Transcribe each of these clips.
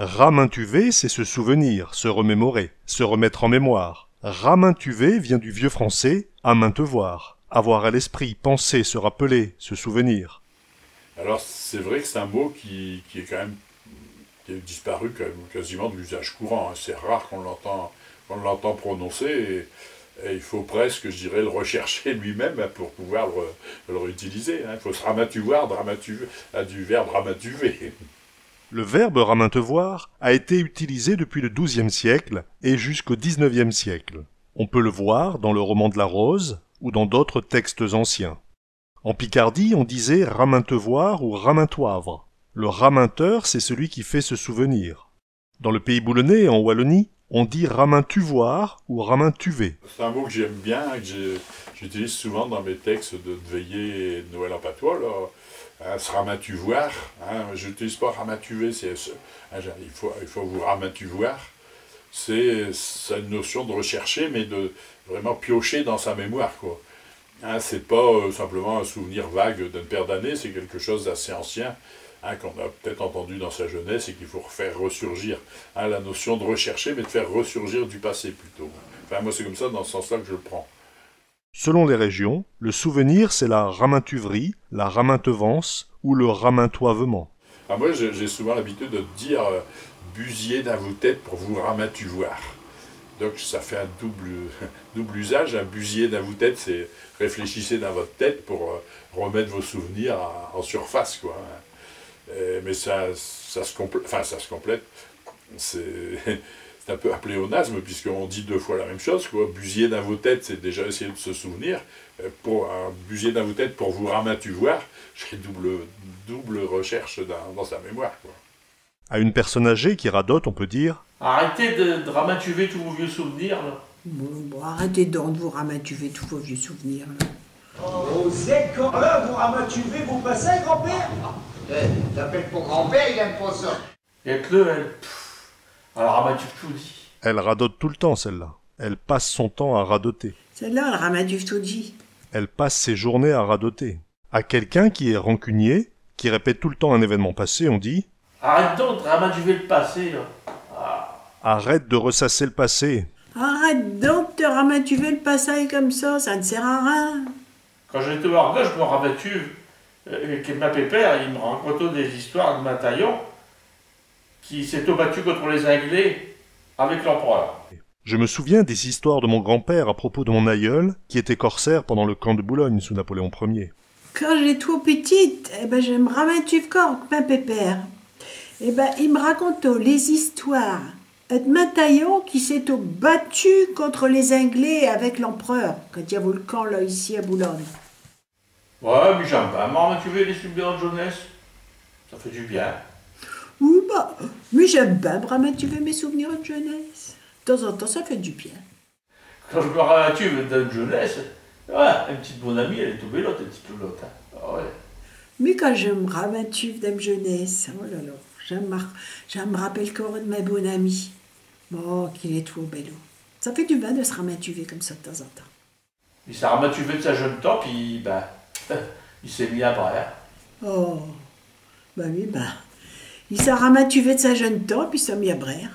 Ramintuver, c'est se souvenir, se remémorer, se remettre en mémoire. Ramintuver vient du vieux français « à maintes voir », avoir à l'esprit, penser, se rappeler, se souvenir. Alors c'est vrai que c'est un mot qui est quand même qui est disparu quand même, quasiment de l'usage courant. C'est rare qu'on l'entend prononcer et il faut presque, je dirais, le rechercher lui-même pour pouvoir le réutiliser. Il faut se ramatuvoir, du verbe ramatuver. Le verbe ramintevoir a été utilisé depuis le XIIe siècle et jusqu'au XIXe siècle. On peut le voir dans le roman de la Rose ou dans d'autres textes anciens. En Picardie, on disait ramintevoir ou ramintoivre. Le raminteur, c'est celui qui fait se souvenir. Dans le pays boulonnais, en Wallonie, on dit ramintuvoir ou ramintuver. C'est un mot que j'aime bien, que j'utilise souvent dans mes textes de veillée et de Noël en patois, là. Se ramatuvoir, je n'utilise pas ramatuver, il faut vous ramatuvoir. C'est une notion de rechercher, mais de vraiment piocher dans sa mémoire, quoi. C'est pas simplement un souvenir vague d'une paire d'années, c'est quelque chose d'assez ancien, qu'on a peut-être entendu dans sa jeunesse et qu'il faut faire ressurgir. La notion de rechercher, mais de faire ressurgir du passé plutôt. Enfin, moi, c'est comme ça, dans ce sens-là, que je le prends. Selon les régions, le souvenir, c'est la ramintuverie, la ramintevance ou le ramintoivement. Moi, j'ai souvent l'habitude de dire busier dans vos têtes pour vous ramatuvoir. Donc, ça fait un double usage. Un busier dans vos têtes, c'est réfléchissez dans votre tête pour remettre vos souvenirs en surface, quoi. Mais ça se complète. C'est un peu un pléonasme, puisqu'on dit deux fois la même chose, quoi. Busier dans vos têtes, c'est déjà essayer de se souvenir. Busier dans vos têtes pour vous ramatuvoir, j'ai double recherche dans sa mémoire, quoi. À une personne âgée qui radote, on peut dire « Arrêtez de ramatuver tous vos vieux souvenirs, là. » Bon, arrêtez donc de vous ramatuver tous vos vieux souvenirs, là. Vous êtes quand même, vous ramatuvez vos bassins, grand-père? T'appelles pour grand-père, il aime pas ça. Et elle, elle ramatuve tout dit. Elle radote tout le temps, celle-là. Elle passe son temps à radoter. Celle-là, elle ramatuve tout dit. Elle passe ses journées à radoter. À quelqu'un qui est rancunier, qui répète tout le temps un événement passé, on dit « Arrête donc de ramatuver le passé, là. » Arrête de ressasser le passé. Arrête donc de ramatuver le passé comme ça ne sert à rien. Quand j'étais au Argonne, je me ramatuve. Et ma pépère, il me racontait des histoires de Mataillon qui s'est battu contre les Anglais avec l'empereur. Je me souviens des histoires de mon grand-père à propos de mon aïeul, qui était corsaire pendant le camp de Boulogne sous Napoléon Ier. Quand j'étais tout petite, je me ramatuve quand ma pépère. Il me racontait les histoires de Mataillon qui s'est battu contre les Anglais avec l'empereur, quand il y avait le camp là, ici à Boulogne. Ouais, mais j'aime pas me ramatuver les souvenirs de jeunesse. Ça fait du bien. Mais j'aime bien me ramatuver mes souvenirs de jeunesse. De temps en temps, ça fait du bien. Quand je me ramatuve de jeunesse, une petite bonne amie, elle est tombée l'autre, une petite pelote. Ouais. Mais quand je me ramatuve de ma jeunesse, oh là là, je me rappelle encore de ma bonne amie. Bon, qu'il est tout bello. Ça fait du bien de se ramatuver comme ça de temps en temps. Il s'est ramatuvé de sa jeune temps, puis il s'est mis à bras. Oh, oui, il s'est ramatuvé de sa jeune temps, puis il s'est mis à brère.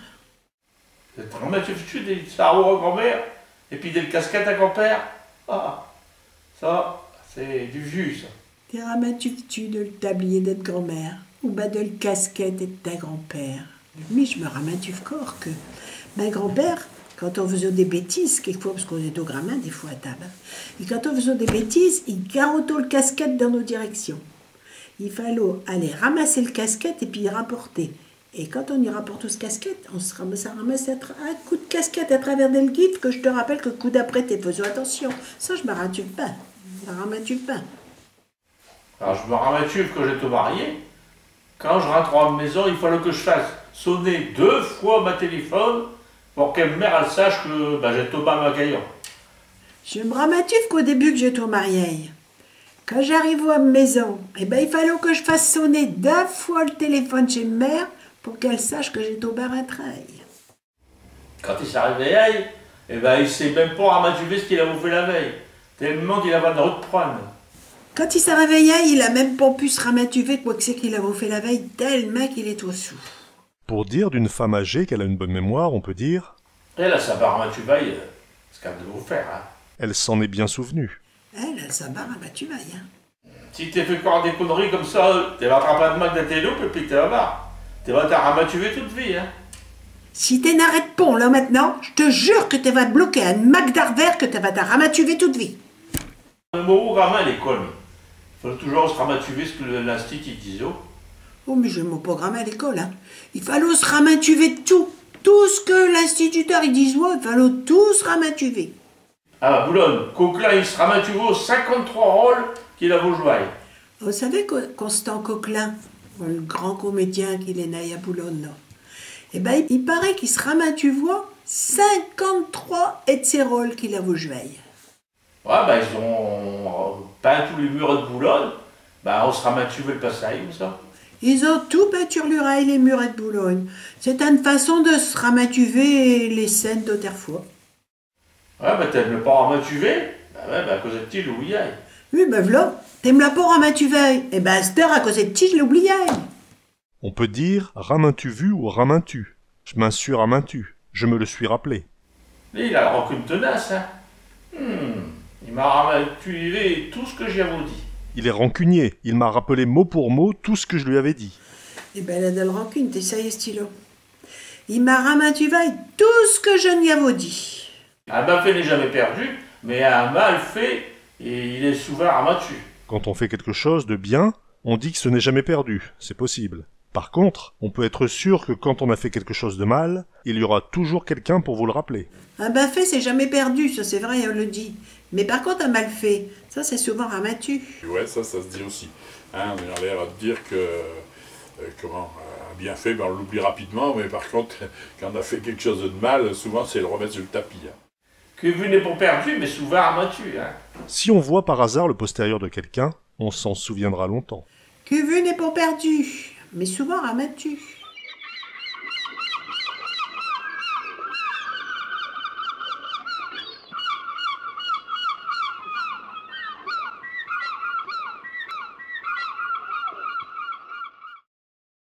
Ramatuves-tu des sarreaux à grand-mère, et puis des casquettes à grand-père? Ça, c'est du jus, ça. T'es ramatuves-tu de le tablier de grand-mère, ou de le casquette de ta grand-père? Mais je me ramatuve encore que ma grand-père, quand on faisait des bêtises, quelquefois, parce qu'on est au gramin, des fois à table, et quand on faisait des bêtises, il garotait le casquette dans nos directions. Il fallait aller ramasser le casquette et puis y rapporter. Et quand on y rapporte ce casquette, on se ramasse un coup de casquette à travers le guide, que je te rappelle que le coup d'après, t'es faisant attention. Ça, je me ramatuve pas. Alors, je me ramatuve quand j'étais marié. Quand je rentre à la maison, il fallait que je fasse sonner 2 fois ma téléphone pour que ma mère elle sache que j'étais au bas ma gaillon. Je me ramatuve qu'au début que j'étais au mariage. Quand j'arrive à la maison, il fallait que je fasse sonner 2 fois le téléphone chez ma mère pour qu'elle sache que j'étais au bar à trail. Quand il s'est réveillé, il sait même pas ramatuver ce qu'il avait fait la veille. Tellement qu'il avait de reprendre. Quand il s'est réveillé, il a même pas pu se ramatuver quoi que c'est qu'il avait fait la veille, tellement qu'il est au sous. Pour dire d'une femme âgée qu'elle a une bonne mémoire, on peut dire Elle a sa barre tu vailles, c'est qu'elle de vous faire. Hein. elle s'en est bien souvenue. Elle a sa barre à tu vailles. Hein. Si t'es fait encore des conneries comme ça, t'es vas attraper de mal de tes loupes et puis t'es à barre. T'es vas t'en ramatuver toute vie. Hein. Si t'es n'arrête pas là maintenant, je te jure que t'es vas te bloquer un Mac d'arvers que t'es vas t'en ramatuver toute vie. Le mot gamin à l'école, il faut toujours se ramatuver ce que l'institut disait. Oh, mais je ne m'ai pas grammé à l'école, hein. Il fallait se ramatuver de tout. Tout ce que l'instituteur il disait, il fallait tout se ramatuver. Ah, Boulogne, Coquelin, il se ramatuve aux 53 rôles qu'il a vos jouer. Vous savez que Constant Coquelin, le grand comédien qu'il est né à Boulogne, là, eh ben, il paraît qu'il se ramatuve 53 et de ses rôles qu'il a vos jouer. Ouais, ben ils ont peint tous les murs de Boulogne, ben on se ramatuve le passage, comme ça. Ils ont tout peinturluré les murets de Boulogne. C'est une façon de se ramatuver les scènes d'autrefois. Ouais, ben t'aimes le pas ramatuver? Ben ouais, ben à cause de ti, l'oublié. Oui, ben voilà, t'aimes la pas ramatuver. Eh ben à cette heure, à cause de ti, je l'oubliais. On peut dire ramintu vu ou ramintu. Je m'en suis ramintu. Je me le suis rappelé. Lui, il a la rancune tenace, hein. Il m'a ramatuvé tout ce que j'y avais dit. Il est rancunier. Il m'a rappelé mot pour mot tout ce que je lui avais dit. Eh ben, elle a de la rancune, t'essayes, stylo. Il m'a ramatuvé tout ce que je n'y avais dit. Un bien fait n'est jamais perdu, mais un mal fait, et il est souvent rabattu. Quand on fait quelque chose de bien, on dit que ce n'est jamais perdu. C'est possible. Par contre, on peut être sûr que quand on a fait quelque chose de mal, il y aura toujours quelqu'un pour vous le rappeler. Un bien fait, c'est jamais perdu, ça c'est vrai, on le dit. Mais par contre, un mal fait, ça c'est souvent ramatu. Ouais, ça se dit aussi. Hein, on a l'air de dire que, un bien fait, ben, on l'oublie rapidement, mais par contre, quand on a fait quelque chose de mal, souvent c'est le remettre sur le tapis. Hein. Que vu n'est pas perdu, mais souvent rabattu. Hein. Si on voit par hasard le postérieur de quelqu'un, on s'en souviendra longtemps. Que vu n'est pas perdu, mais souvent ramatu.